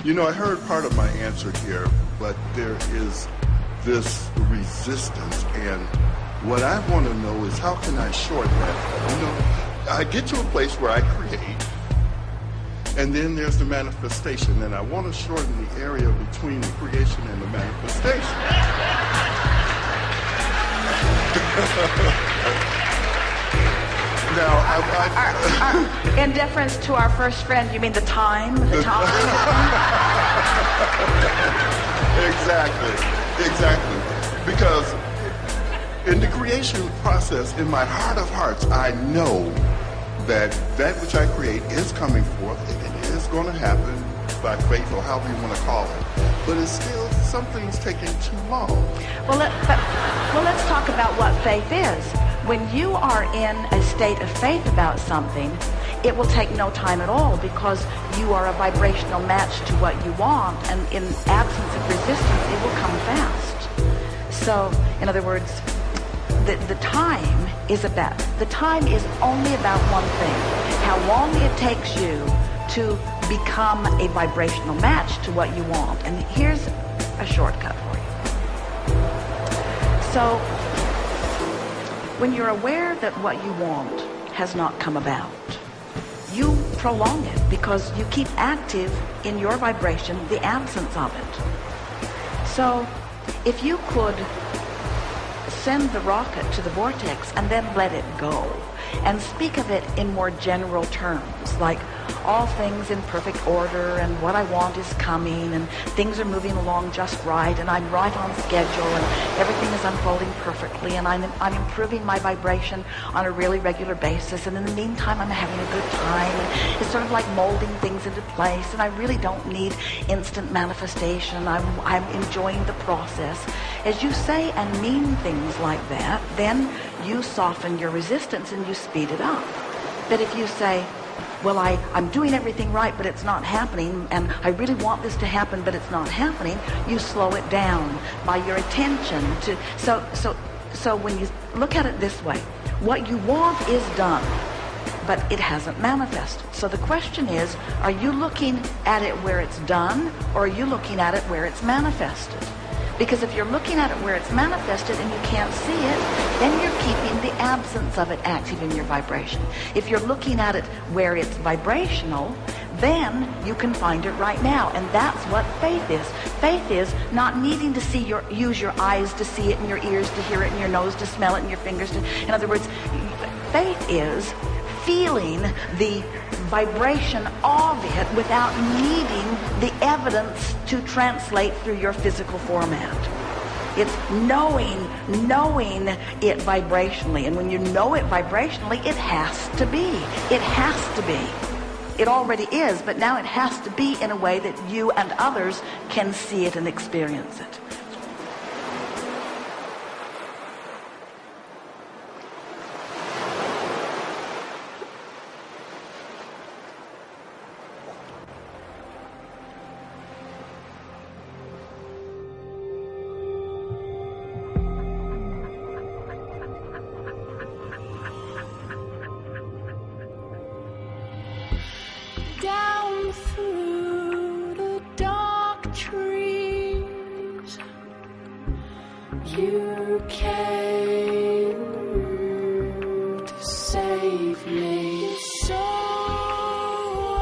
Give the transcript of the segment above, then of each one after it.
You know, I heard part of my answer here, but there is this resistance, and what I want to know is how can I shorten that? You know, I get to a place where I create, and then there's the manifestation, and I want to shorten the area between the creation and the manifestation. Now, in deference to our first friend, you mean the time? The time? Exactly. Because in the creation process, in my heart of hearts, I know that that which I create is coming forth, and it is going to happen by faith, or however you want to call it. But it's still, something's taking too long. Well, let's talk about what faith is. When you are in a state of faith about something, it will take no time at all because you are a vibrational match to what you want, and in absence of resistance, it will come fast. So, in other words, the time is only about one thing: how long it takes you to become a vibrational match to what you want. And here's a shortcut for you. So, when you're aware that what you want has not come about, you prolong it because you keep active in your vibration the absence of it. So, if you could send the rocket to the vortex and then let it go and speak of it in more general terms, like all things in perfect order and what I want is coming and things are moving along just right and I'm right on schedule and everything is unfolding perfectly and I'm improving my vibration on a really regular basis, and in the meantime I'm having a good time, and it's sort of like molding things into place, and I really don't need instant manifestation. I'm enjoying the process. As you say and mean things like that, then you soften your resistance and you speed it up. But if you say, well, I'm doing everything right, but it's not happening, and I really want this to happen, but it's not happening, you slow it down by your attention to... So when you look at it this way, what you want is done, but it hasn't manifested. So the question is, are you looking at it where it's done, or are you looking at it where it's manifested? Because if you're looking at it where it's manifested and you can't see it, then you're keeping the absence of it active in your vibration. If you're looking at it where it's vibrational, then you can find it right now. And that's what faith is. Faith is not needing to use your eyes to see it and your ears to hear it and your nose to smell it and your fingers to... In other words, faith is feeling the vibration of it without needing the evidence to translate through your physical format. It's knowing it vibrationally. And when you know it vibrationally, it has to be. It has to be. It already is, but now it has to be in a way that you and others can see it and experience it. Down through the dark trees, you came to save me. So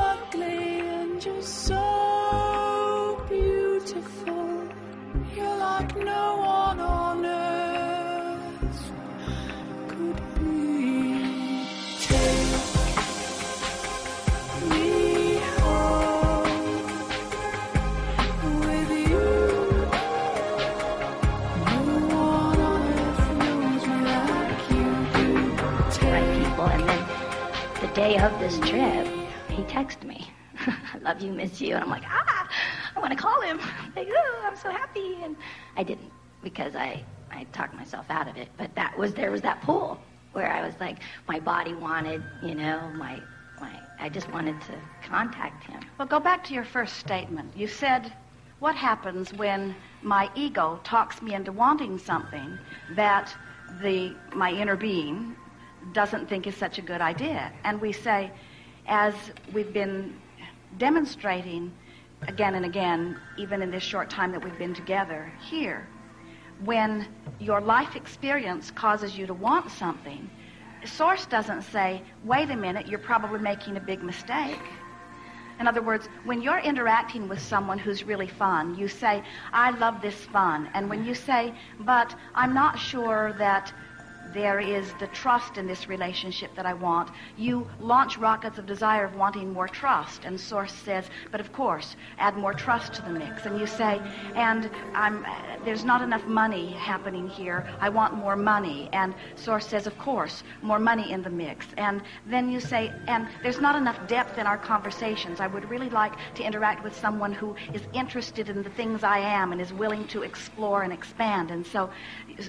ugly and you're so beautiful. You're like no one on earth could be. Take me home with you. No one on earth knows me like you do. Right people, and then the day of this trip, he texted me, I love you, miss you, and I'm like, I want to call him. Like, oh, I'm so happy, and I didn't because I talked myself out of it. But there was that pull where I was like, my body wanted, I just wanted to contact him. Well, go back to your first statement. You said, what happens when my ego talks me into wanting something that my inner being doesn't think is such a good idea? And we say, as we've been demonstrating, again and again, even in this short time that we've been together here, when your life experience causes you to want something, Source doesn't say, wait a minute, you're probably making a big mistake. In other words, when you're interacting with someone who's really fun, you say, I love this fun. And when you say, but I'm not sure that there is the trust in this relationship that I want, you launch rockets of desire of wanting more trust. And Source says, but of course, add more trust to the mix. And you say, and there's not enough money happening here. I want more money. And Source says, of course, more money in the mix. And then you say, and there's not enough depth in our conversations. I would really like to interact with someone who is interested in the things I am and is willing to explore and expand. And so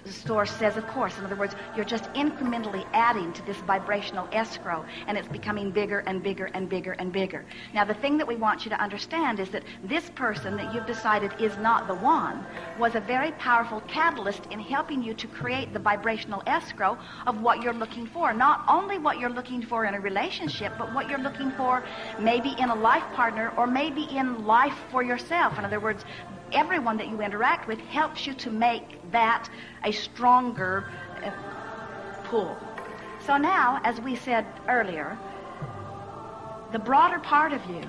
Source says, of course. In other words, you're just incrementally adding to this vibrational escrow, and it's becoming bigger and bigger and bigger and bigger. Now, the thing that we want you to understand is that this person that you've decided is not the one was a very powerful catalyst in helping you to create the vibrational escrow of what you're looking for. Not only what you're looking for in a relationship, but what you're looking for maybe in a life partner or maybe in life for yourself. In other words, everyone that you interact with helps you to make that a stronger pull. So now, as we said earlier, the broader part of you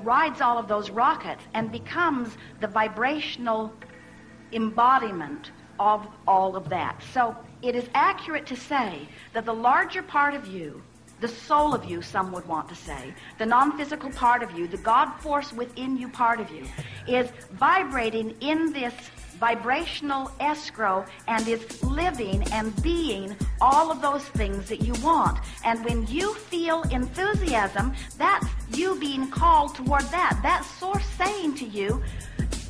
rides all of those rockets and becomes the vibrational embodiment of all of that. So it is accurate to say that the larger part of you, the soul of you, some would want to say, the non-physical part of you, the God force within you part of you, is vibrating in this vibrational escrow and is living and being all of those things that you want. And when you feel enthusiasm, that's you being called toward that. That's Source saying to you,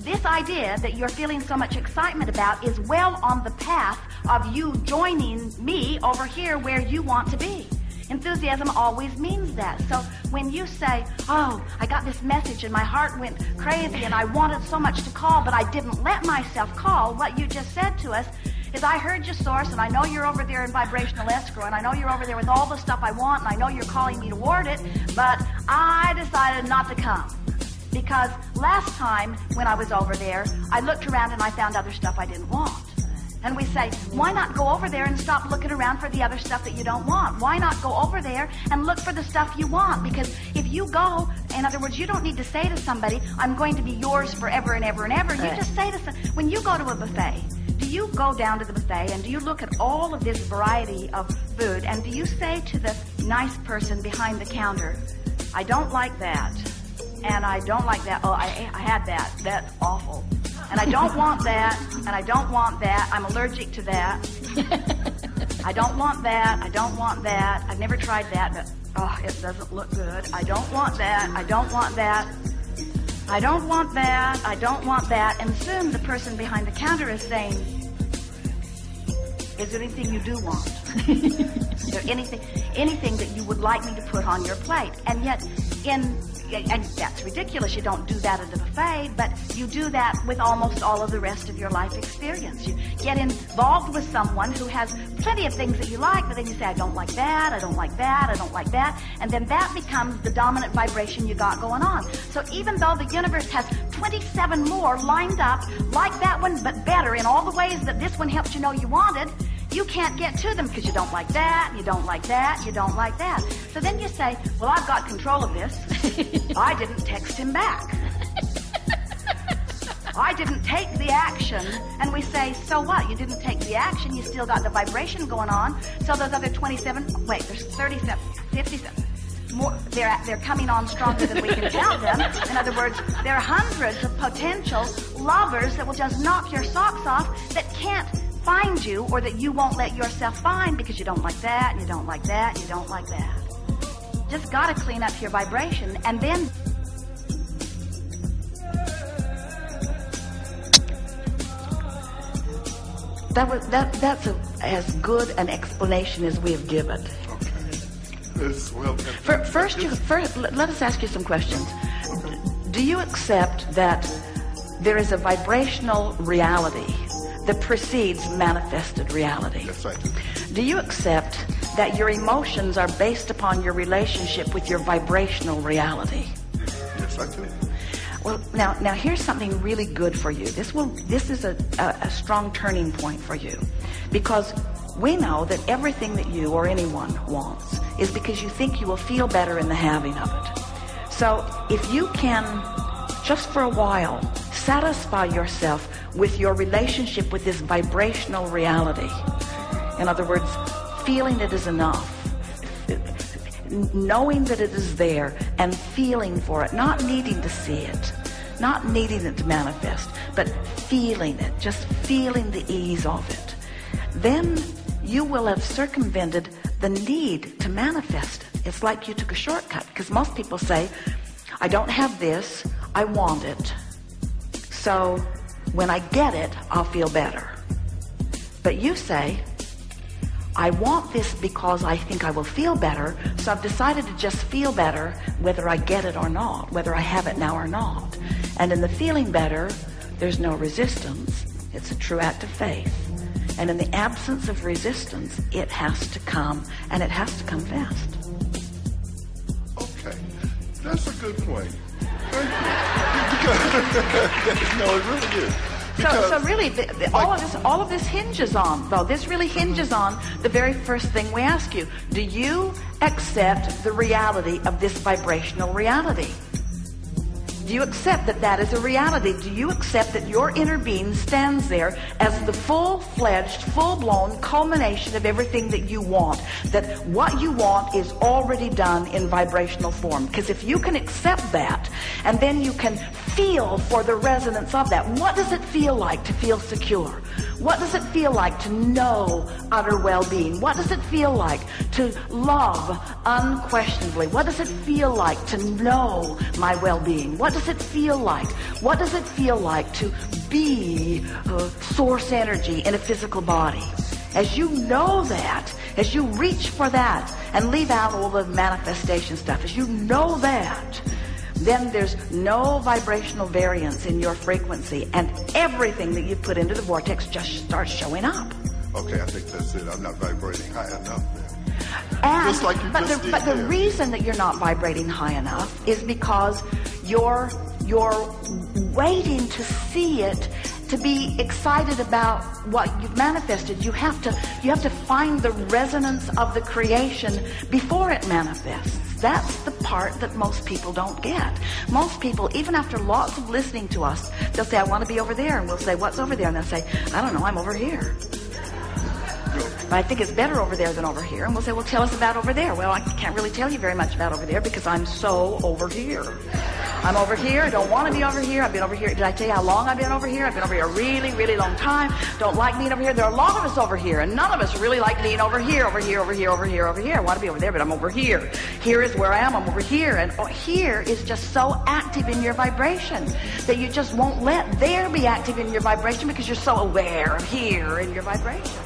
this idea that you're feeling so much excitement about is well on the path of you joining me over here where you want to be. Enthusiasm always means that. So when you say, oh, I got this message and my heart went crazy and I wanted so much to call, but I didn't let myself call, what you just said to us is, I heard your Source, and I know you're over there in vibrational escrow, and I know you're over there with all the stuff I want, and I know you're calling me toward it, but I decided not to come. Because last time when I was over there, I looked around and I found other stuff I didn't want. And we say, why not go over there and stop looking around for the other stuff that you don't want? Why not go over there and look for the stuff you want? Because if you go, in other words, you don't need to say to somebody, I'm going to be yours forever and ever and ever. You just say to when you go to a buffet, do you go down to the buffet and do you look at all of this variety of food and do you say to the nice person behind the counter, I don't like that, and I don't like that, oh, I had that, that's awful. And I don't want that, and I don't want that. I'm allergic to that. I don't want that. I don't want that. I've never tried that, but, oh, it doesn't look good. I don't want that. I don't want that. I don't want that. I don't want that. And soon the person behind the counter is saying, is there anything you do want? Is there anything that you would like me to put on your plate? And yet, and that's ridiculous. You don't do that at the buffet, but you do that with almost all of the rest of your life experience. You get involved with someone who has plenty of things that you like, but then you say, I don't like that, I don't like that, I don't like that, and then that becomes the dominant vibration you got going on. So even though the universe has 27 more lined up like that one, but better in all the ways that this one helped you know you wanted, you can't get to them because you don't like that, you don't like that, you don't like that. So then you say, well, I've got control of this. I didn't text him back. I didn't take the action. And we say, so what? You didn't take the action. You still got the vibration going on. So those other 27, wait, there's 37, 57. More, they're coming on stronger than we can count them. In other words, there are hundreds of potential lovers that will just knock your socks off that can't find you, or that you won't let yourself find because you don't like that, and you don't like that, and you don't like that. Just got to clean up your vibration, and then that's as good an explanation as we have given. Well, First, let us ask you some questions. Do you accept that there is a vibrational reality that precedes manifested reality? Yes, I do. Do you accept that your emotions are based upon your relationship with your vibrational reality? Yes, I do. Well, now here's something really good for you. This is a strong turning point for you, because we know that everything that you or anyone wants is because you think you will feel better in the having of it. So if you can, just for a while, satisfy yourself with your relationship with this vibrational reality. In other words, feeling it is enough, knowing that it is there and feeling for it, not needing to see it, not needing it to manifest, but feeling it, just feeling the ease of it. Then you will have circumvented the need to manifest it. It's like you took a shortcut, because most people say, I don't have this, I want it. So when I get it, I'll feel better. But you say, I want this because I think I will feel better, so I've decided to just feel better whether I get it or not, whether I have it now or not. And in the feeling better, there's no resistance. It's a true act of faith. And in the absence of resistance, it has to come, and it has to come fast. Okay, that's a good point. Thank you. No, it really is. So really, all of this hinges on, though, this really hinges on the very first thing we ask you. Do you accept the reality of this vibrational reality? Do you accept that that is a reality? Do you accept that your inner being stands there as the full-fledged, full-blown culmination of everything that you want? That what you want is already done in vibrational form? Because if you can accept that, and then you can feel for the resonance of that, what does it feel like to feel secure? What does it feel like to know utter well-being? What does it feel like to love unquestionably? What does it feel like to know my well-being? What does it feel like? What does it feel like to be source energy in a physical body? As you know that, as you reach for that and leave out all the manifestation stuff, as you know that, then there's no vibrational variance in your frequency, and everything that you put into the vortex just starts showing up. Okay, I think that's it. I'm not vibrating high enough then. And, just like you just did but the there. reason that you're not vibrating high enough is because you're waiting to see it, to be excited about what you've manifested. You have to find the resonance of the creation before it manifests. That's the part that most people don't get. Most people, even after lots of listening to us, they'll say, I want to be over there. And we'll say, what's over there? And they'll say, I don't know, I'm over here. But I think it's better over there than over here. And we'll say, well, tell us about over there. Well, I can't really tell you very much about over there because I'm so over here. I'm over here. I don't want to be over here. I've been over here. Did I tell you how long I've been over here? I've been over here a really, really long time. Don't like being over here. There are a lot of us over here, and none of us really like being over here, over here, over here, over here, over here. I want to be over there, but I'm over here. Here is where I am. I'm over here. And here is just so active in your vibration that you just won't let there be active in your vibration because you're so aware of here in your vibration.